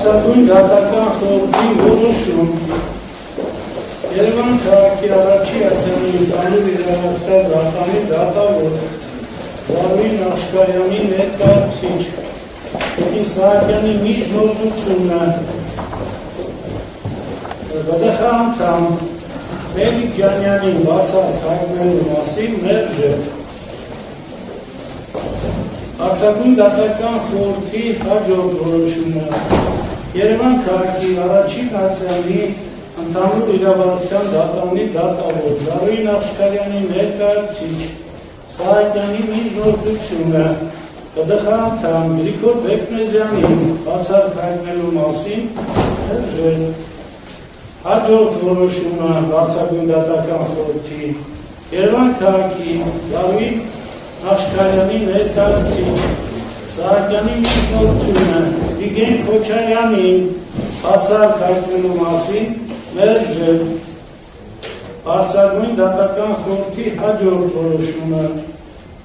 Հարցակույն դատական խորհրդի որոշում Երևան քաղաքի առաջի արձանի ընդհանուր իրավասության դատարանի դատավոր Զարուհի Աշխարհյանի ներկայացուցիչ Տիկին Սահակյանի միջնորդությունը ԲԴԽ անդամ Մելիք Ջանյանին բացառ հայտնելու մասին մերժել Հարցակույն դատական խորհրդի հաջորդ որոշումը Երևան քաղաքի առաջին արձանի ընդհանուր իրավասության դատարանի դատավոր Զարուհի Աշխարհյանի ներկայացուցիչ Սահակյանի միջնորդությունը ԲԴԽ անդամ Գրիգոր Բեկմեզյանին բացառ հայտնելու մասին մերժել Հաջորդ որոշումը Հարցակույն դատական խորհրդի Երևան քաղաքի Զարուհի Աշխարհյանի ներկայացուցիչ Սահակյանի միջնորդությունը Վիգեն Քոչարյանին բացառ հայտնելու մասին մերժել Հարցակույն դատական խորհրդի հաջորդ որոշումը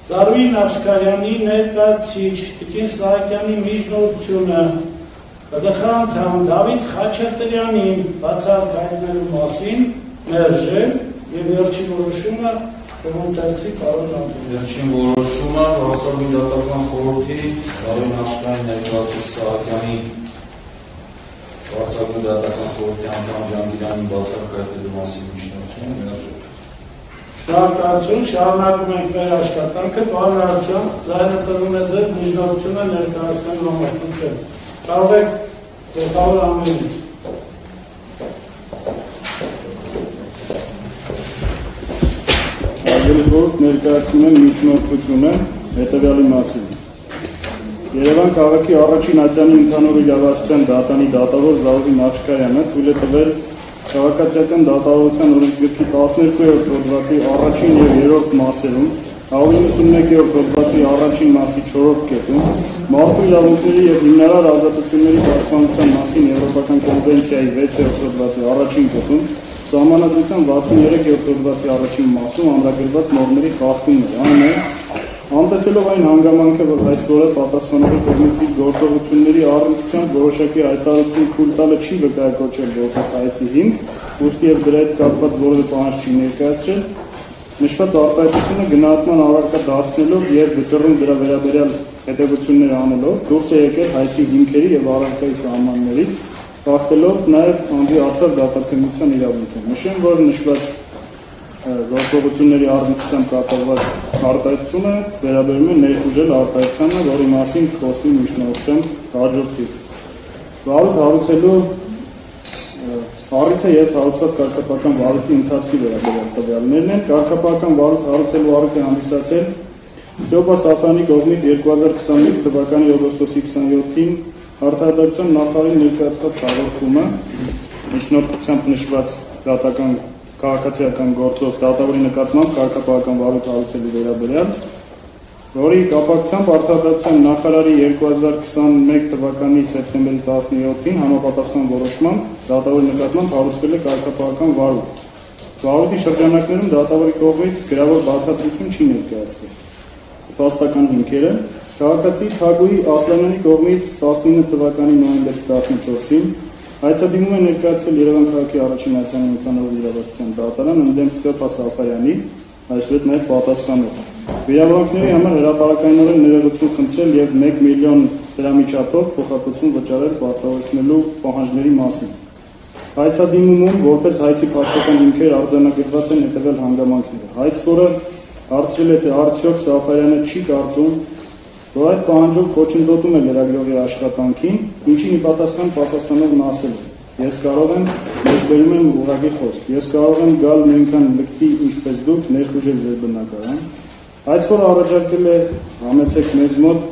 Զարուհի Աշխարհյանի ներկայացուցիչ Տիկին Սահակյանի միջնորդությունը ԲԴԽ անդամ Դավիթ Խաչատրյանին բացառ հայտնելու մասին մերժել եւ վերջին որոշումը Կոմենտացի պարոն Անդրեյ Վերջին որոշումը Հարցակույն դատական խորհրդի Զարուհի Աշխարհյանի ներկայացուցիչ Սահակյանի Հարցակույն դատական խորհրդի անդամ Ջանգիրանին բացառ հայտնելու մասին միջնորդությունը մերժել Շնորհակալություն, շարունակում ենք մեր աշխատանքը, պարոն Արարչյան, ձայնը տրվում է ձեզ միջնորդությունը ներկայացնելու համար։ Կարող եք գլխավոր ամենից։ Արգելի խորհուրդ ներկայացնում եմ միջնորդությունը հետևյալի մասին։ Երևան քաղաքի առաջին արձանի ընդհանուր իրավասության դատարանի դատավոր Զարուհի Աշխարհյանը թույլ է տվել Քաղաքացիական դատավորության օրենսգրքի 12-րդ հոդվածի առաջին և երրորդ մասերում, 191-րդ հոդվածի առաջին մասի 4-րդ կետում, մարդու իրավունքների և հիմնարար ազատությունների պաշտպանության մասին Եվրոպական կոնվենցիայի 6-րդ հոդվածի առաջին կետում, Սահմանադրության 63-րդ հոդվածի առաջին մասում ամրագրված նորմերի խախտումներ, այն է, անտեսելով այն հանգամանքը, որ հայցվորը պատասխանողի կողմից իր գործողությունների առնչությամբ որոշակի հայտարարություն թույլ տալը չի վկայակոչել որպես հայցի հիմք, ուստի և դրա հետ կապված որևէ պահանջ չի ներկայացրել, նշված արտահայտությունը գնահատման առարկա դարձնելով և վճռում դրա վերաբերյալ հետևություններ անելով դուրս է եկել հայցի հիմքերի և առարկայի սահմաններից, խախտելով նաև անձի արդար դատաքննության իրավունքը։ Նշեմ, որ նշված գործողությունների առնչությամբ կատարված արտահայտությունը վերաբերում է ներխուժել արտահայտությանը, որի մասին խոսքի միջնորդությամբ հաջորդի։ Վարույթ հարուցելու առիթը և հարուցված կարգապահական վարույթի ընթացքի վերաբերյալ տվյալներն են։ Կարգապահական վարույթ հարուցելու առիթ է հանդիսացել Ստեփա Սաֆյանի կողմից 2021 թվականի օգոստոսի 27-ին արտահայտության նախարարին ներկայացված հաղորդումը միջնորդությամբ նշված դատական քաղաքացիական գործով դատավորի նկատմամբ կարգապահական վարույթ հարուցելու վերաբերյալ, որի կապակցությամբ արտահայտության նախարարի 2021 թվականի սեպտեմբերի 17-ին համապատասխան որոշմամբ դատավորի նկատմամբ հարուցվել է կարգապահական վարույթ։ Վարույթի շրջանակներում դատավորի կողմից գրավոր բացատրություն չի ներկայացվել։ Փաստական հիմքերը քաղաքացի Թագուհի Ասլանյանի կողմից 19 թվականի նոյեմբերի 14-ին հայցադիմում է ներկայացվել Երևան քաղաքի առաջին արձանի ընդհանուր իրավասության դատարան ընդդեմ Ստեփա Սաֆարյանի, այսուհետ նաև պատասխանող։ Վիրավորանքների համար հրապարակայնորեն ներողություն խնդրել և 1 միլիոն դրամի չափով փոխհատուցում վճարել պարտավորեցնելու պահանջների մասին։ Հայցադիմումում որպես հայցի փաստական հիմքեր արձանագրված են հետևյալ հանգամանքները։ Հայցվորը հարցրել է, թե արդյոք Սաֆարյանը չի կարծում, որ այդ պահանջով խոչընդոտում է լրագրողի աշխատանքին, ինչին ի պատասխան պատասխանողն ասել է. Ես կարող եմ, մեջբերում եմ ուղղակի խոսք, ես կարող եմ գալ նույնքան լկտի, ինչպես դուք, ներխուժել ձեր բնակարան։ Հայցվորը առաջարկել է համեցեք մեզ մոտ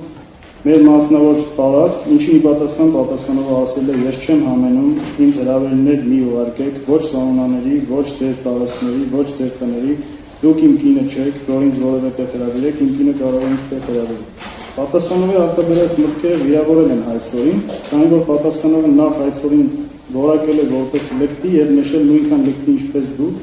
մեր մասնավոր տարածք, ինչին ի պատասխան պատասխանողը ասել է. ես չեմ համենում, ինձ հրավերներ մի ուղարկեք, ոչ սահմանների, ոչ ձեր տարածքների, ոչ ձեր տների, դուք իմ կինը չեք, որ ինձ որևէ տեղ հրավիրեք, իմ կինը կարող է ինձ տեղ հրավիրել։ Պատասխանողի արտաբերած մտքերը վիրավորել են հայցվորին, քանի որ պատասխանողը նախ հայցվորին որակել է որպես լկտի և նշել նույնքան լկտի ինչպես դուք,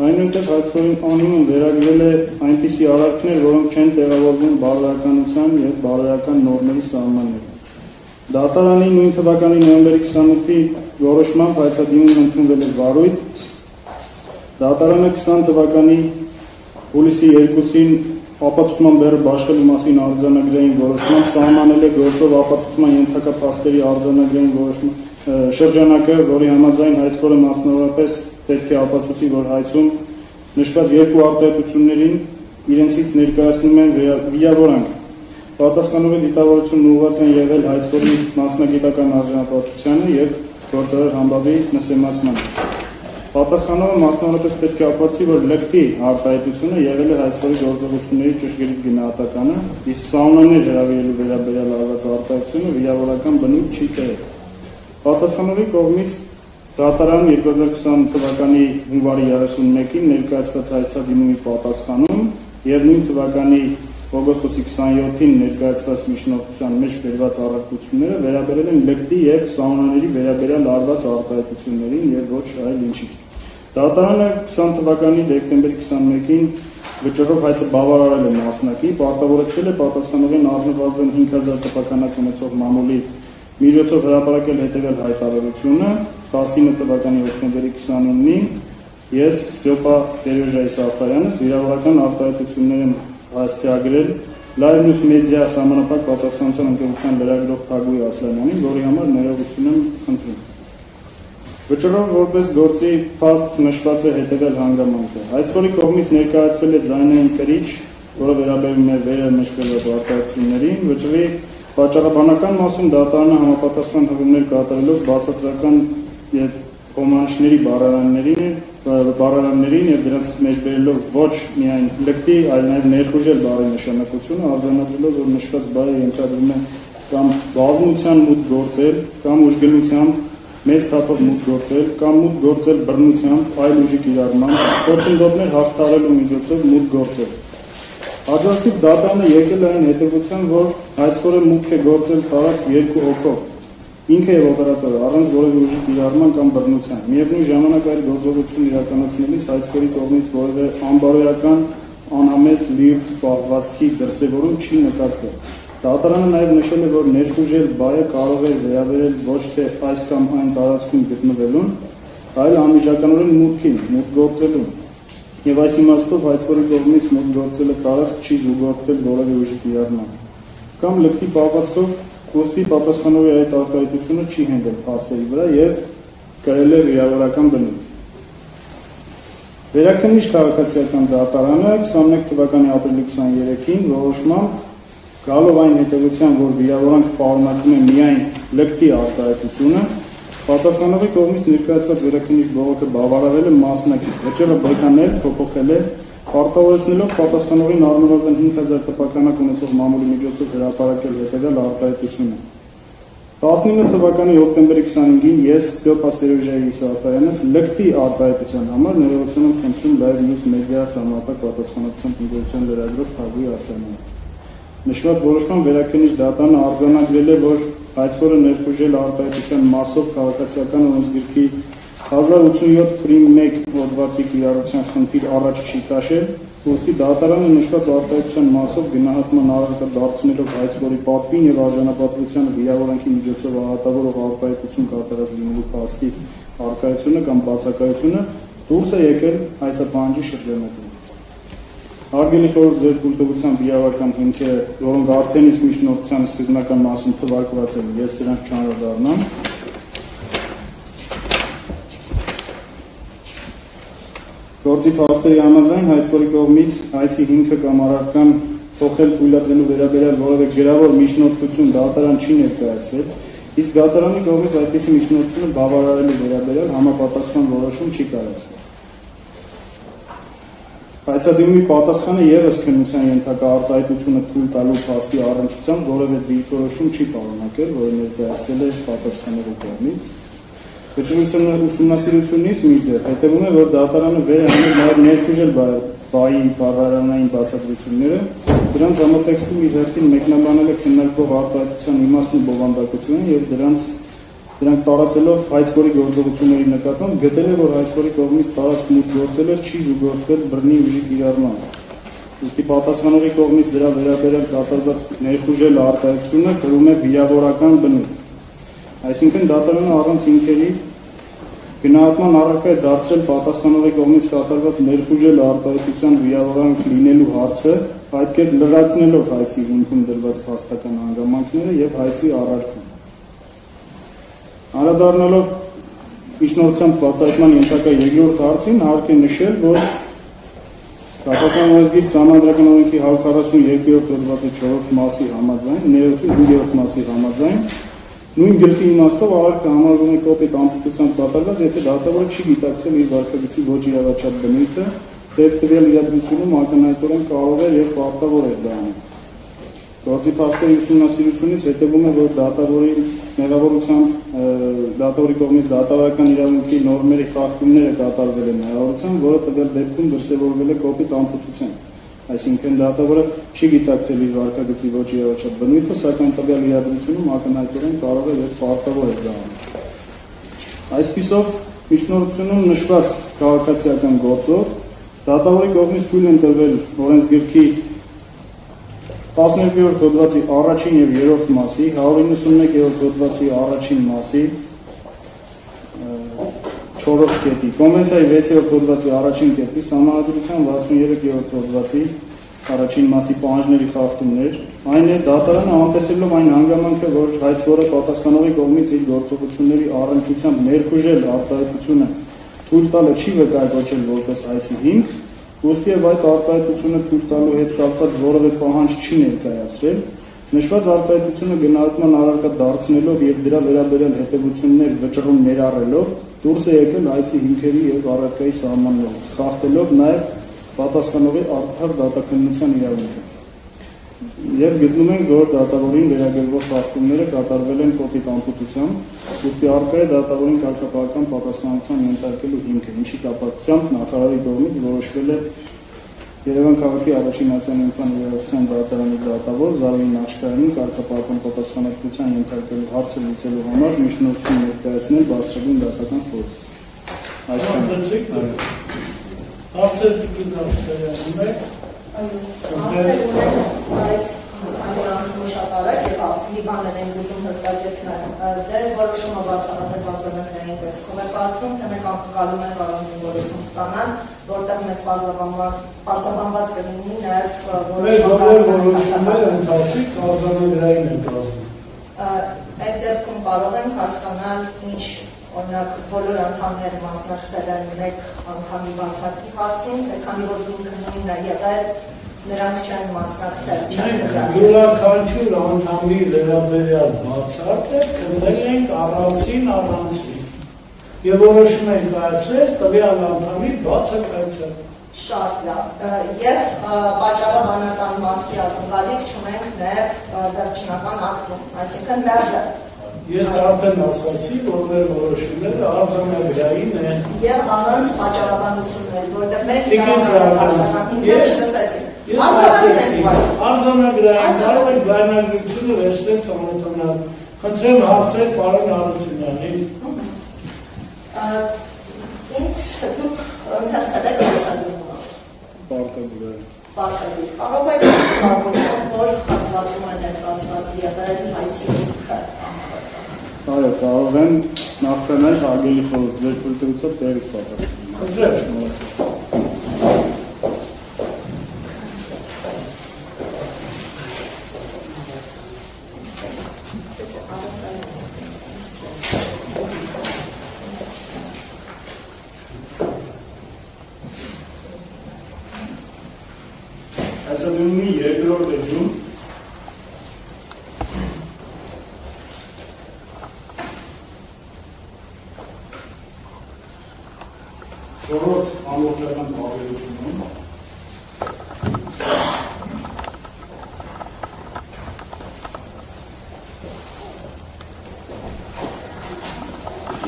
այնուհետև հայցվորին անունը վերագրել է այնպիսի արարքներ, որոնք չեն տեղավորվում բարոյականության և բարոյական նորմերի սահմաններում։ Դատարանի նույն թվականի նոյեմբերի 28-ի որոշմամբ հայցադիմում ընդունվել է վարույթ։ Դատարանը 20 թվականի հուլիսի 2-ին ապացուցման բեռը բաշխելու մասին արձանագրային որոշմամբ սահմանել է գործով ապացուցման ենթակա փաստերի արձանագրային որոշման շրջանակը, որի համաձայն հայցվորը մասնավորապես պետք է ապացուցի, որ հայցում նշված երկու արտահայտություններին իրենցից ներկայացնում են վիրավորանք։ Պատասխանողի դիտավորությունն ուղղված են եղել հայցվորի մասնագիտական արժանապատվությանը եւ գործարար համբավի նսեմացմանը։ Պատասխանողը մասնավորապես պետք է ապացուցի, որ լկտի արտահայտությունը եղել է հայցվորի գործողությունների ճշգրիտ գնահատականը, իսկ սահմաններ հրավիրելու վերաբերյալ արված արտահայտությունը վիրավորական բնույթ չի տվել։ Պատասխանողի կողմից դատարան 2020 թվականի հունվարի 31-ին ներկայացված հայցադիմումի պատասխանում եւ նույն թվականի օգոստոսի 27-ին ներկայացված միջնորդության մեջ բերված առարկությունները վերաբերել են լկտի եւ սահմանների վերաբերյալ արված արտահայտություններին եւ ոչ այլ ինչի։ Դատարանը 20 թվականի դեկտեմբերի 21-ին վճռով հայցը բավարարել է մասնակի, պարտավորեցրել է պատասխանողին առնվազն 5000 տպականակ ունեցող մամուլի միջոցով հրապարակել հետևյալ հայտարարությունը 19 թվականի օկտոբերի 29-ին ես Ստյոպա Սերժայի Սաֆարյանս վիրավորական արտահայտություններ եմ հասցեագրել Live News Media համանախագահ պատասխանատվության ընկերության լրագրող Թագուհի Ասլանյանին, որի համար ներողություն եմ խնդրում։ Վճռով որպես գործի փաստ նշված է հետևյալ հանգամանքը։ Հայցվորի կողմից ներկայացվել է ձայնային կրիչ, որը վերաբերում է վերամեջբերված արտահայտություններին, վճռի պատճառաբանական մասում դատարանը համապատասխան հղումներ կատարելով բացատրական եւ կոմանданշների բառարաններին եւ դրանց մեջբերելով ոչ միայն լկտի, այլ նաեւ ներխուժել բառի նշանակությունը, արձանագրելով, որ նշված բառը ենթադրում է կամ բազմության մուտք գործել, կամ ուժգնությամբ մեծ թափով մուտք գործել, կամ մուտք գործել բռնությամբ, այլ ուժի կիրառմամբ, խոչընդոտներ հաղթահարելու միջոցով մուտք գործել։ Հաջորդիվ դատարանը եկել է այն հետևության, որ հայցվորը մուտք է գործել տարածք երկու հոգով, ինքը եւ օպերատորը առանց որևէ ուժի կիրառման կամ բռնության։ Միևնույն ժամանակ այդ գործողությունն իրականացնելիս հայցվորի կողմից որևէ անբարոյական, անհամեստ լիվ պահվածքի դրսևորում չի նկատվել։ Դատարանը նաեւ նշել է, որ ներխուժել բայը կարող է վերաբերել ոչ թե այս կամ այն տարածքում գտնվելուն, այլ անմիջականորեն մուտքին, մուտք գործելուն։ Եվ այս իմաստով հայցվորի կողմից մուտք գործելը տարածք չի զուգորդվել որևէ ուժի կիրառման։ Կամ լկտի պահվածքով Ոստի պատասխանողի այդ արտահայտությունը չի հենվել փաստերի վրա եւ կրել է վիրավորական բնույթ։ Վերաքննիչ քաղաքացիական դատարանը 21 թվականի ապրիլի 23-ին որոշմամբ գալով այն հետևության, որ վիրավորանք պարունակում է միայն լկտի արտահայտությունը, պատասխանողի կողմից ներկայացված վերաքննիչ բողոքը բավարարել է մասնակի, վճռը բեկանել, փոփոխել է, պարտավորեցնելով պատասխանողին առնվազն 5000 տպականակ ունեցող մամուլի միջոցով հրապարակել հետևյալ արտահայտությունը։ 19 թվականի օկտեմբերի 25-ին ես Ստյոպա Սերժայի Սաֆարյանս լկտի արտահայտության համար ներողություն եմ խնդրում Live News Media համապարփակ պատասխանատվության ընկերության լրագրող Թագուհի Ասլանյանին։ Նշված որոշման վերաքննիչ դատարանը արձանագրել է, որ հայցվորը ներխուժել արտահայտության մասով քաղաքացիական օրենսգրքի 1087-1 հոդվածի կիրառության խնդիր առաջ չի տաշել, ուստի դատարանը նշված արտահայտության մասով գնահատման առարկա դարձնելով հայցվորի պատվին եւ արժանապատվությանը վիրավորանքի միջոցով ահատավորող արտահայտություն կատարած լինելու փաստի առկայությունը կամ բացակայությունը դուրս է եկել հայցապահանջի շրջանակում։ Հարգելի խորհուրդ, ձեր կուլտուվության վիրավորական հիմքերը, որոնք արդեն իսկ միջնորդության սկզբնական մասում թվարկված են, ես դրանց չանդրադառնամ։ Գործի փաստերի համաձայն հայցվորի կողմից հայցի հիմքը կամ առարկան փոխել թույլատրելու վերաբերյալ որևէ գրավոր միջնորդություն դատարան չի ներկայացվել, իսկ դատարանի կողմից այդպիսի միջնորդությունը բավարարելու վերաբերյալ համապատասխան որոշում չի կայացվել։ Հայցադիմումի պատասխանը եւս քննության ենթակա արտահայտությունը թույլ տալու փաստի առնչությամբ որևէ դիրքորոշում չի պարունակել, որը ներկայացվել է պատասխանողի կողմից։ Ուսումնասիրությունից մինչդեռ հետևում է, որ դատարանը վեր է հանել նաև ներխուժել բայի բառարանային բացատրությունները, դրանց համատեքստում իր հերթին մեկնաբանել է քննարկվող արտահայտության իմաստն ու բովանդակությունը եւ դրանք տարածելով հայցվորի գործողությունների նկատմամբ գտել է, որ հայցվորի կողմից տարածք մուտք գործելը չի զուգորդվել բռնի ուժի կիրառմանը։ Ուստի պատասխանողի կողմից դրա վերաբերյալ կատարված ներխուժել արտահայտությունը կրում է վիրավորական բնույթ։ Այսինքն դատարանը առանց հիմքերի գնահատման առարկա է դարձրել պատասխանողի կողմից կատարված ներխուժել արտահայտության վիրավորանք լինելու հարցը, այդ կերպ լրացնելով հայցի հիմքում դրված փաստական հանգամանքները եւ հայցի առարկան։ Անդրադառնալով միջնորդությամբ բացահայտման ենթակա երկրորդ հարցին, հարկ է նշել, որ Կապական ազգի Սահմանադրական օրենքի 142-րդ հոդվածի 4-րդ մասի համաձայն, 5-րդ մասի համաձայն, նույն գրքի իմաստով առարկը համարվում է կոպիտ անպիտությամբ կատարված, եթե դատավորը չի գիտակցել իր վարքագծի ոչ իրավաչափ բնույթը, տվյալ իրադրությունում ակնհայտորեն կարող է եւ պարտավոր է դա անել։ Գործի փաստերի ուսումնասիրությունից հետևում է, որ դատավորի մեղավորությամբ դատավորի կողմից դատավարական իրավունքի նորմերի խախտումները կատարվել են մեղավորությամբ, որը տվյալ դեպքում դրսևորվել է կոպիտ անպիտությամբ։ Այսինքն դատավորը չի գիտակցել իր վարքագծի ոչ իրավաչափ բնույթը, սակայն տվյալ իրադրությունում ակնհայտորեն կարող է եւ պարտավոր է դա անել։ Այսպիսով, միջնորդությունում նշված քաղաքացիական գործով դատավորի կողմից թույլ են տրվել օրենսգրքի 12-րդ հոդվածի առաջին եւ երրորդ մասի, 191-րդ հոդվածի առաջին մասի 4-րդ կետի, Կոնվենցիայի 6-րդ հոդվածի առաջին կետի, Սահմանադրության 63-րդ հոդվածի առաջին մասի պահանջների խախտումներ, այն է դատարանը անտեսելով այն հանգամանքը, որ հայցվորը պատասխանողի կողմից իր գործողությունների առնչությամբ ներխուժել արտահայտությունը թույլ տալը չի վկայակոչել որպես հայցի հիմք, ուստի եւ այդ արտահայտությունը թույլ տալու հետ կապված որևէ պահանջ չի ներկայացրել, նշված արտահայտությունը գնահատման առարկա դարձնելով եւ դրա վերաբերյալ հետևություններ վճռում ներառելով դուրս է եկել հայցի հիմքերի եւ առարկայի սահմաններից, խախտելով նաեւ պատասխանողի արդար դատաքննության իրավունքը։ Եվ գտնում ենք, որ դատավորին վերագրվող խախտումները կատարվել են կոպիտ անպիտությամբ, ուստի առկա է դատավորին կարգապահական պատասխանատվության ենթարկելու հիմքը, ինչի կապակցությամբ նախարարի կողմից որոշվել է Երևան քաղաքի առաջին nacional իրավասության դատարանի դատավոր Զարուհի Նաշկայանին կարգապահական պատասխանատվության ենթարկելու հարցը լուծելու համար միջնորդություն ներկայացնել բարձրագույն դատական խորհրդին։ Հարցեր տիկին Նաշկայանում եք։ Անձնանշում շատ արագ եղավ, մի բաներ են ուզում հստակեցնել, ձեր որոշումը բացառապես արձանագրային տեսքով է կազմում, թե մենք անկալում ենք առանձին որոշում ստանալ, որտեղ մեզ պարզաբանված կլինի նաև որոշումները ընթացիկ արձանագրային են կազմում։ Այդ դեպքում կարող ենք հասկանալ ինչ օրինակ բոլոր անդամները մասնակցել են մեկ անդամի բացակի հարցին, թե քանի որ ինքը նույնն է եղել նրանք չեն մասնակցել։ Յուրաքանչյուր անդամի վերաբերյալ բացարկը քննել ենք առանցին եւ որոշում ենք կայացրել տվյալ անդամի բացակայությամբ։ Շատ լավ։ Եվ պատճառաբանական մասի ակնկալիք չունենք նաև վերջնական ակտում, այսինքն մերժը։ Ես արդեն ասացի, որ մեր որոշումները արձանագրային են։ Եվ առանց պատճառաբանությունների, որտեղ մենք Ես ասեցի, արձանագրային, կարող եք ձայնագրությունը վերցնել ծանոթանալ։ Խնդրեմ հարցեր պարոն Հարությունյանին։ Ինձ դուք ընթացել եք արձանագրումը։ Պարտադիր։ Պարտադիր։ Կարող եք կարողանալ, որ հատվածում է ներկայացված եղել հայցի հիմքը։ Այո, կարող են նախկանալ հարգելի խորհուրդ ձեր քրտեցով տեղից պատասխանել։ Խնդրեմ։ Այսօրինի երկրորդ էջում չորրորդ ամբողջական բարերությունում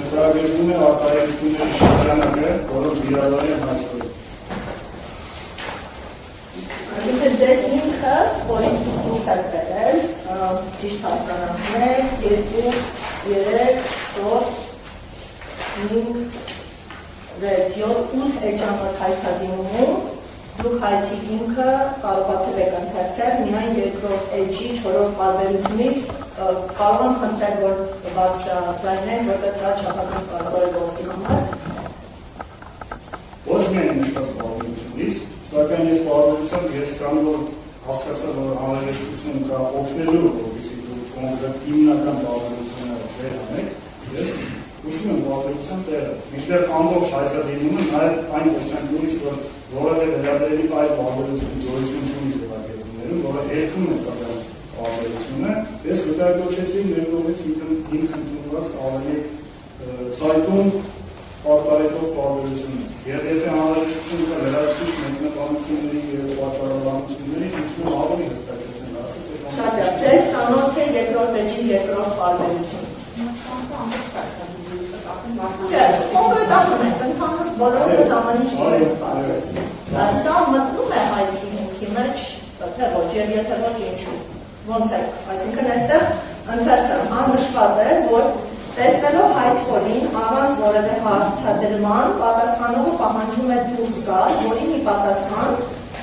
նկարագրվում է արտահայտությունների շրջանակը, որոնք վիրավորել են հայցքով։ Ձեր ինքը, որին դուք եք բերել, ճիշտ հասկանալու եք, 2, 3, 4, 5, 6, 7, 8 էջանված հայցադիմում, դուք հայցի ինքը կարողացել եք ընթերցել միայն երկրորդ էջի 4-րդ պարբերությունից կարող եմ խնդրել, որ բացատրեն, որպես դա չափազանց կարևոր է գործի համար։ Ոչ միայն նշված պարբերությունից, սակայն ես պարբերությամբ ես կամ որ հասկացա, որ անհրաժեշտություն կա օգնելու, որպեսզի դուք կոնկրետ հիմնական պարբերությունները վերանեք, ես ուշում եմ պարբերության տեղը։ Մինչդեռ ամբողջ հայցադիմումը նաև այն տեսանկյունից, որ որևէ վերաբերելի այլ պարբերություն գոյություն չունի ձևակերպումներում, որը երկում է տվյալ պարբերությունը, ես վկայակոչեցի մեր կողմից ինքն ընդունված ավելի ցայտուն արտահայտող պարբերությունը։ Եվ եթե անհրաժեշտություն կա վերահսկիչ մեկնաբանությունների և պատճառաբանությունների, ինքնում ավելի հստակեցնել հարցը։ Շատ է, ձեզ ծանոթ է երկրորդ էջի երկրորդ պարբերությունը։ Չէ, կոնկրետանում ենք, ընդհանուր բոլորը համանիշ չեն պատրաստ։ Սա մտնում է հայցի հիմքի մեջ, թե ոչ, և եթե ոչ ինչու։ Ոնց է, այսինքն այստեղ ընթացան աննշված է, որ տեսնելով հայցվորին առանց որևէ հարցադրման պատասխանողը պահանջում է դուրս գալ, որի մի պատասխան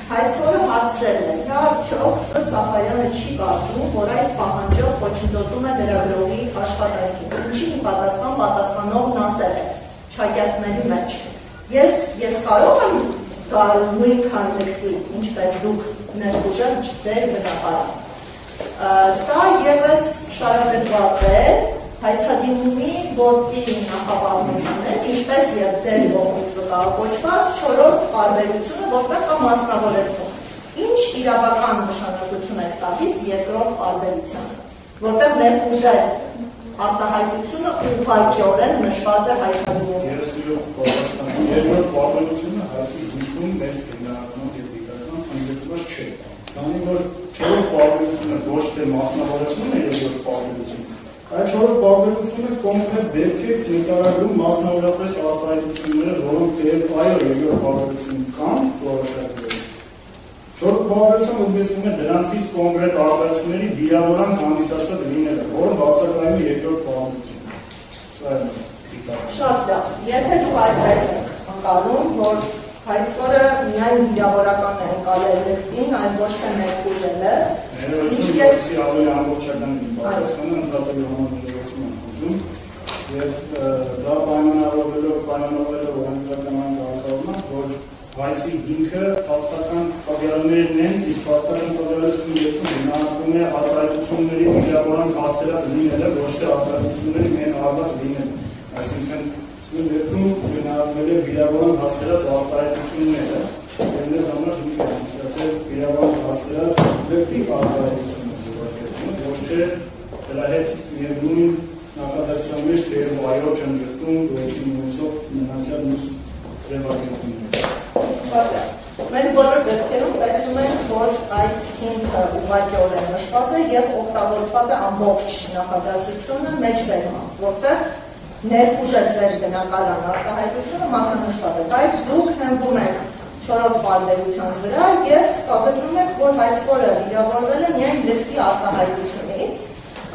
հայցվորը հարցրել է, թե արդյոք Սաֆարյանը չի կարծում, որ այդ պահանջը ոչնչոտում է լրագրողի աշխատանքին։ Ինչի մի պատասխան պատասխանողն ասել է չակյատների մեջ։ Ես կարող եմ գալ նույնքան լրտի, ինչպես դուք ներխուժել ձեր բնակարան։ Սա ևս շարադրված է հայցադիմումի գործի նախապատմության մեջ, ինչպես և ձեր կողմից վկայակոչված չորրորդ պարբերությունը, որտեղ կա մասնավորեցում։ Ինչ իրավական նշանակություն է տալիս երկրորդ պարբերությանը, որտեղ ներխուժել արտահայտությունը ուղղակիորեն նշված է հայցադիմումում։ Ես իրոք պատասխանում, երկրորդ պարբերությունը հայցի հիմքում մեր քննարկման և դիտարկման ընդգրկված չէ։ Քանի որ չորրորդ պարբերությունը ոչ թե մասնավորեցումն է երկրորդ պարբերությունը, այդ չորրորդ պարբերությունը կոնկրետ դեպք է նկարագրում մասնավորապես արտահայտությունները, որոնք թեև այո երկրորդ պարբերությունում կան որոշակի։ Չորրորդ պարբերությունը ուղղեցվում է դրանցից կոնկրետ արտահայտությունների վիրավորանք հանդիսացած լինելը, որը բացակայում է երկրորդ պարբերությունը։ Սա է դիտարկումը։ Շատ լավ, եթե դուք այդպես եք ընկալում, որ հայցվորը միայն վիրավորական է ընկալել լրտին, այլ ոչ թե ներխուժելը, Ներողություն, ավելի ամբողջական պատասխանը ընդհատելու համար ներողություն եմ խնդրում և դա պայմանավորվելով օրենսդրական կարգավորման, որ հայցի հիմքը փաստական տվյալներն են, իսկ փաստական տվյալների երկում գնահատվում է արտահայտությունների վիրավորանք հասցրած լինելը, ոչ թե արտահայտությունների մեն արված լինելը։ Այսինքն սույն դեպքում գնահատվել է վիրավորանք հասցրած արտահայտությունները, և մեզ համար հիմք է հանդիսացել վիրավորանք հասցրած լրտի արտահայտությունը ձևակերպումը, ոչ թե դրա հետ միևնույն նախադասության մեջ թեև այո չեն ժխտում գոյություն ունեցող մնացյալ մյուս ձևակերպումները։ Մենք բոլոր դեպքերում տեսնում ենք, որ այդ հիմքը ուղղակիորեն նշված է և օգտագործված է ամբողջ նախադասությունը մեջբերման, որտեղ ներխուժել ձեր բնակարան արտահայտությունը մատնանշված է, բայց դուք հենվում եք չորրորդ պարբերության վրա և կապեցնում եք, որ հայցվորը վիրավորվել է միայն լրտի արտահայտությունից։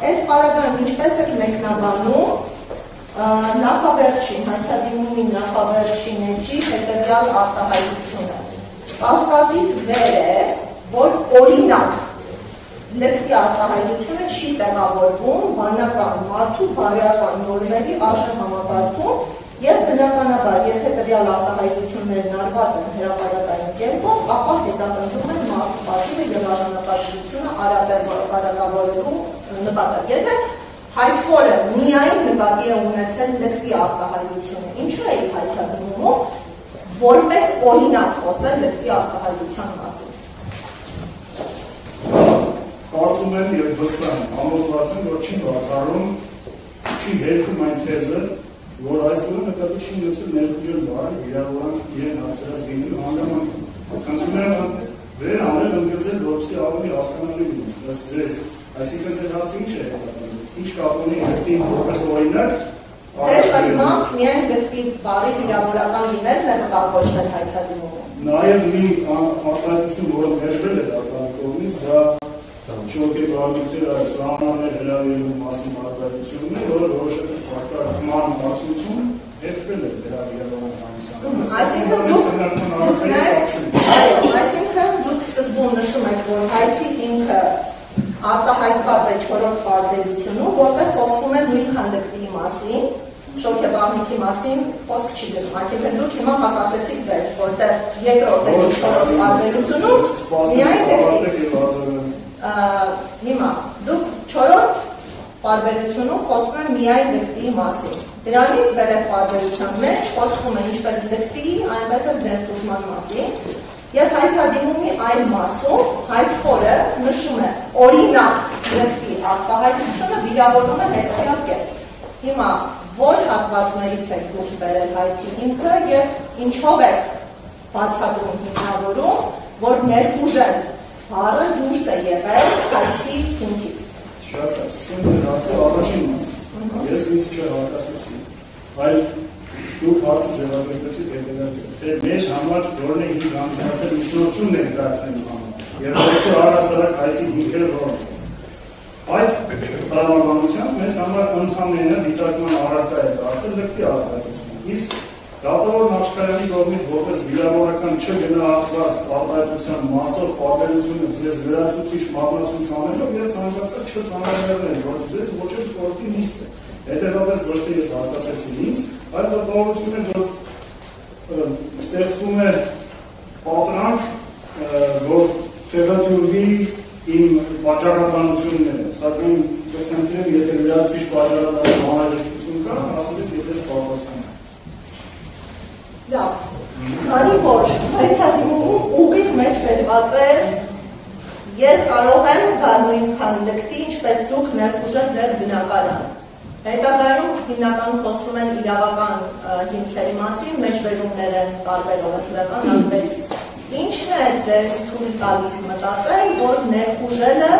Այդ պարագայում ինչպես եք մեկնաբանում նախավերջին, հայցադիմումի նախավերջին էջի հետևյալ արտահայտությունը։ Կասկածից վեր է, որ օրինակ լրտի արտահայտությունը չի տեղավորվում բանական, մարդու բարոյական նորմերի արժեհամակարգում և բնականաբար, եթե տվյալ արտահայտություններն արված են հրապարակային կերպով, ապա հետապնդում են մարդու պատիվը և արժանապատվությունը արատավորելու նպատակ։ Եթե հայցվորը միայն նկատի է ունեցել լրտի արտահայտությունը, ինչու է հայցադիմումում որպես օրինակ խոսել լրտի արտահայտության մասին։ Կարծում եմ և վստահ եմ, համոզված եմ, որ չի բացառում, չի հերքում այն թեզը, որ այսօր նկատի չի ունեցել ներխուժել բարի վիրավորանք իրեն հասցրած լինելու հանգամանքում։ Խնդրում եմ վեր անել ընդգծել, որպեսզի ավելի հասկանալի լինի, ըստ ձեզ, այսինքն ձեր հարցը ինչ է հետապնդում, ինչ կապ ունի լրտի որպես օրինակ։ Ձեր պատմամբ միայն լրտի բարի վիրավորական լինելն է կապոչվել հայցադիմումում։ Նաև մի արտահայտություն, որը մերժվել է դատարանի կողմից, դա շոկեբարնիկները սահմաններ հրավիրելու մասին արտահայտությունն է, որը որոշակի փաստարկման արդյունքում հետվել է դրա վիրավորման հանդիսանում։ Այսինքն դուք սկզբում նշում եք, որ հայցի հիմքը հայտնված է 4-րդ պարբերությունում, որտեղ խոսվում է նույն քանդակտի մասին, շոգեբաղնիքի մասին խոսք չի գնում, այսինքն դուք հիմա հակասեցիք ձեզ, որտեղ երկրորդ եւ 4-րդ պարբերությունում միայն դեպքի հիմա դուք 4-րդ պարբերությունում խոսվում է միայն դեպքի մասին։ Դրանից վերև պարբերության մեջ խոսվում է ինչպես դեպքի, այնպես էլ ներդրման մասին, եւ հայցադիմումի այլ մասում հայցխորը նշում է օրինակ դեպքի արտահայտությունը վիրավորում է հետեւյալ կերպ։ Հիմա որ հատվածներից եք դուրս բերել հայցի հիմքը եւ ինչով եք բացատրում հիմնավորում, որ ներուժել բառը դուրս է եղել հայցի հիմքից։ Շատ է, սկսեմ դրանից առաջին մասից։ Ես ինձ չհատասեցի, այլ դուք հարցը ձևակերպեցիք հետևյալը, թե մեր համար որն է հիմք հանդիսացել միջնորդություն ներկայացնելու համար, եւ որը առհասարակ հայցի հիմքերը որն են։ Այդ տրամաբանությամբ մեզ համար ընդհանրապես դիտարկման առարկա է դարձել դեպքի արտահայտությունը։ Իսկ դատավոր Նախշկայանի կողմից որպես վիրավորական չգնահատված արտահայտության մասով պարբերությունը ձեզ վերացուցիչ մատնացույց անելով ես ցանկացա չծանրաբեռնել ոչ ձեզ, ոչ էլ խորհրդի նիստը։ Հետևաբար ոչ թե ես հակասեցի ինձ, այլ դատավորությունը որ ստեղծվում է պատրանք, որ չեղածյուրվի իմ պատճառաբանությունները, սակայն կխնդրեմ, եթե լրացուցիչ պատճառաբանության անհրաժեշտություն կա, հարցրեք եթե պատասխան։ Լավ, քանի որ հայցադիմումում ուղիղ մեջ վերված է, ես կարող եմ գալ նույն քանդակտի, ինչպես դուք ներուժել ձեր բնակարան։ Հետագայում հիմնականում խոսում են իրավական հիմքերի մասին, մեջբերումներ են տարբեր օրենսդրական ակտերից։ Ինչն է ձեզ թույլ տալիս մտածել, որ ներուժելը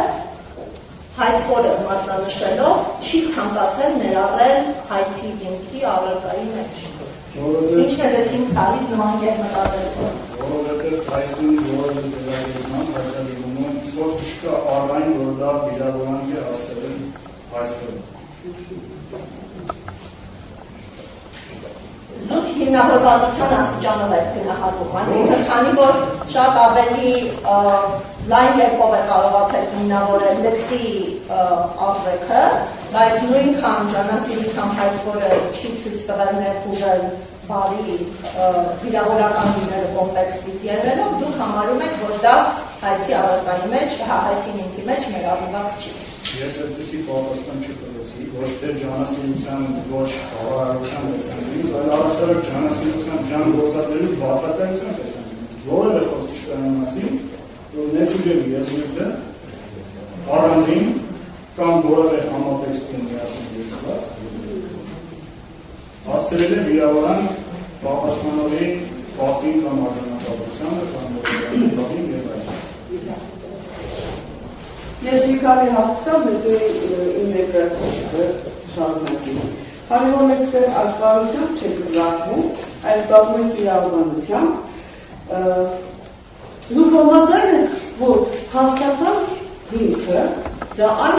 հայցխորը մատնանշելով չի ցանկացել ներառել հայցի հիմքի առարկայի մեջ։ Ինչն է ձեզ հիմք տալիս նման կերպ մտածել։ Որովհետև հայցունի որևէ ձևակերպման հայցադիմումում խոսք չկա առայն, որ դա վիրավորանք է հասցրել հայցխորը։ Դուք հիմնավորվածության աստիճանով եք գնահատում, այսինքն քանի որ շատ ավելի լայն կերպով է կարողացել հիմնավորել դեպքի արժեքը, բայց նույնքան ջանասիրությամբ հայցխորը չի ցույց տվել ներուժել բարի վիրավորական լինելու կոնտեքստից ելնելով, դուք համարում եք, որ դա հայցի առարկայի մեջ, հայցի հիմքի մեջ ներառված չի։ Ես այդպիսի պատասխան չտվեցի, ոչ թե ջանասիրության, ոչ խաղաղության տեսանկյունից, այլ առհասարակ ջանասիրության ջան գործադրելու բացակայության տեսանկյունից։ Որևէ խոսք չկա այն մասին, որ ներուժելու ելույթը առանձին կամ որևէ համատեքստում միասին գործված հասցրել է վիրավորան պատասխանողի պատվին կամ արժանապատվությանը կամ պատվին եւ այլն։ Ես մի քանի հարցամ, հետո իմ ներկայացուցիչը շարունակի։ Քանի որ մենք ձեր աշխարհությամբ չեք զբաղվում, այլ զբաղվում եք իրավաբանությամբ, դուք համաձայն եք, որ հաստատան հիմքը դա